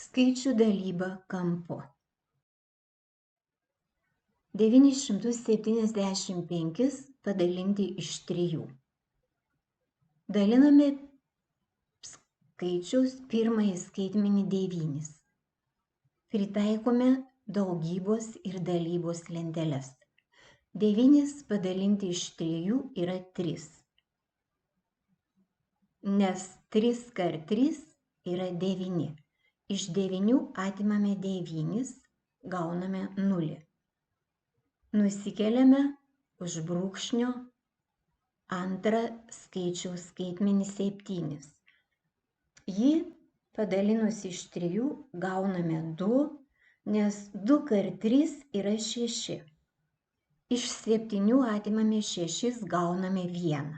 Skaičių dalyba kampu. 975 padalinti iš 3. Daliname skaičiaus pirmąjį skaitmenį 9. Pritaikome daugybos ir dalybos lenteles. 9 padalinti iš 3 yra 3. Nes 3 kart 3 yra 9. Iš 9 atimame 9, gauname 0. Nusikeliame už brūkšnio antrą skaičiaus skaitmenį 7. Jį padalinus iš 3 gauname 2, nes 2 kart 3 yra 6. Iš 7 atimame 6, gauname 1.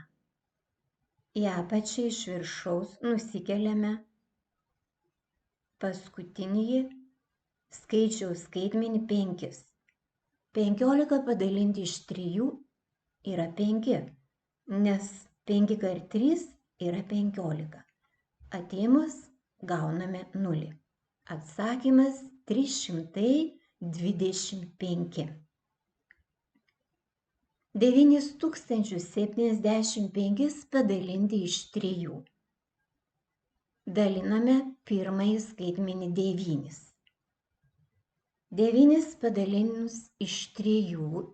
Į apačią iš viršaus nusikeliame paskutinį skaičiaus skaitmenį 5. 15 padalinti iš 3 yra 5, nes 5 kart 3 yra 15. Atėmus gauname 0. Atsakymas 325. 9075 padalinti iš 3. Daliname pirmąjį skaitmenį 9. 9 padalinus iš 3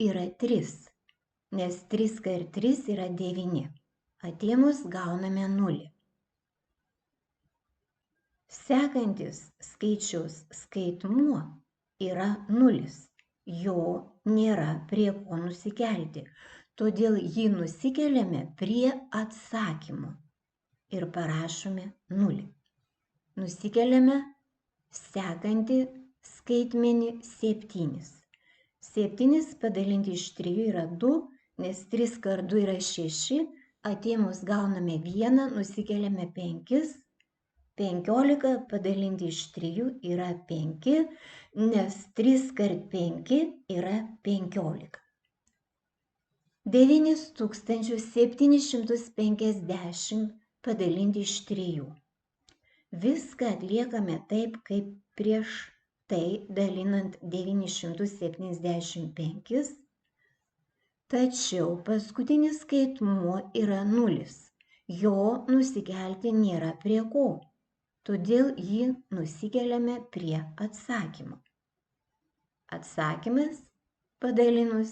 yra 3, nes 3 kart 3 yra 9. Atėmus gauname 0. Sekantis skaičiaus skaitmuo yra 0. Jo nėra prie ko nusikelti, todėl jį nusikeliame prie atsakymo ir parašome 0. Nusikeliame sekantį skaitmenį 7. 7 padalinti iš 3 yra 2, nes 3 kart 2 yra 6, atėmus gauname 1, nusikeliame 5, 15 padalinti iš 3 yra 5, nes 3 kart 5 yra 15. 9750 padalinti iš 3. Viską atliekame taip, kaip prieš tai dalinant 975, tačiau paskutinis skaitmuo yra 0. Jo nusikelti nėra prie ko, todėl jį nusikeliame prie atsakymo. Atsakymas padalinus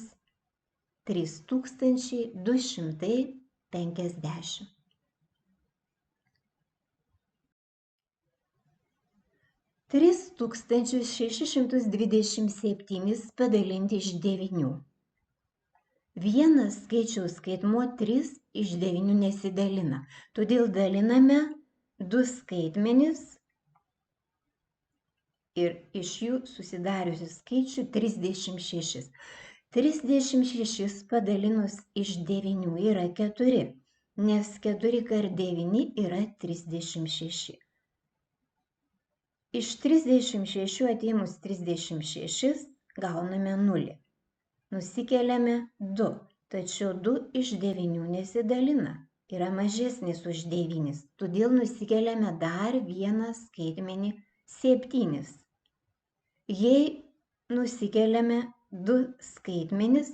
3250. 3627 padalinti iš 9. Vienas skaičiaus skaitmuo 3 iš 9 nesidalina, todėl daliname 2 skaitmenis ir iš jų susidariusių skaičių 36. 36 padalinus iš 9 yra 4, nes 4 kart 9 yra 36. Iš 36 atėmus 36 gauname 0. Nusikeliame 2, tačiau 2 iš 9 nesidalina, yra mažesnis už 9, todėl nusikeliame dar vieną skaitmenį 7. Jei nusikeliame 2 skaitmenis,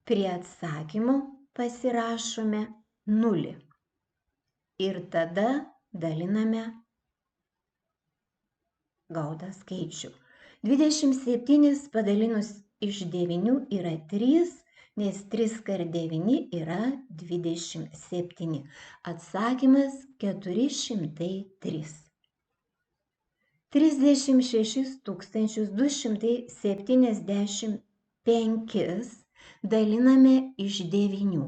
prie atsakymo pasirašome 0 ir tada daliname gautą skaičių. 27 padalinus iš 9 yra 3, nes 3 kart 9 yra 27. Atsakymas 403. 36275 daliname iš 9.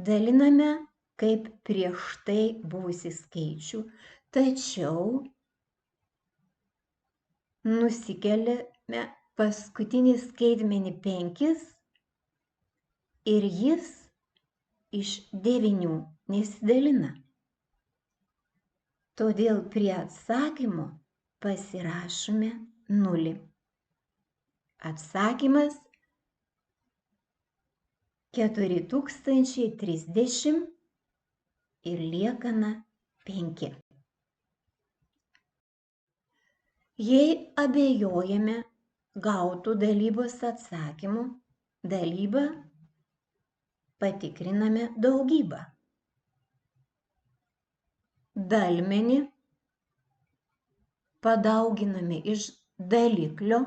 Daliname kaip prieš tai buvusį skaičių, tačiau nusikeliame paskutinį skaitmenį 5 ir jis iš 9 nesidalina. Todėl prie atsakymo pasirašome 0. Atsakymas 4030 ir liekana 5. Jei abejojame gautų dalybos atsakymu, dalybą patikriname daugybą. Dalmenį padauginame iš daliklio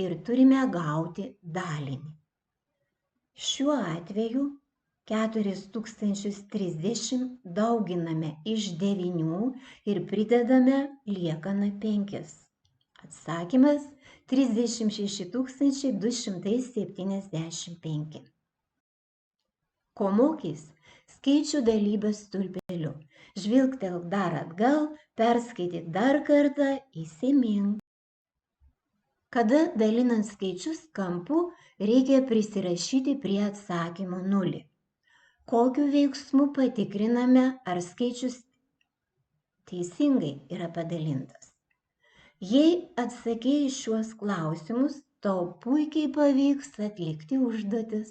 ir turime gauti dalinį. Šiuo atveju 4030 dauginame iš 9 ir pridedame liekaną 5. Atsakymas 36 275. Ko mokys? Skaičių dalybės stulpeliu. Žvilgtelk dar atgal, perskaityk dar kartą, įsimink. Kada dalinant skaičius kampu, reikia prisirašyti prie atsakymo 0. Kokiu veiksmu patikriname, ar skaičius teisingai yra padalintas? Jei atsakei šiuos klausimus, tau puikiai pavyks atlikti užduotis.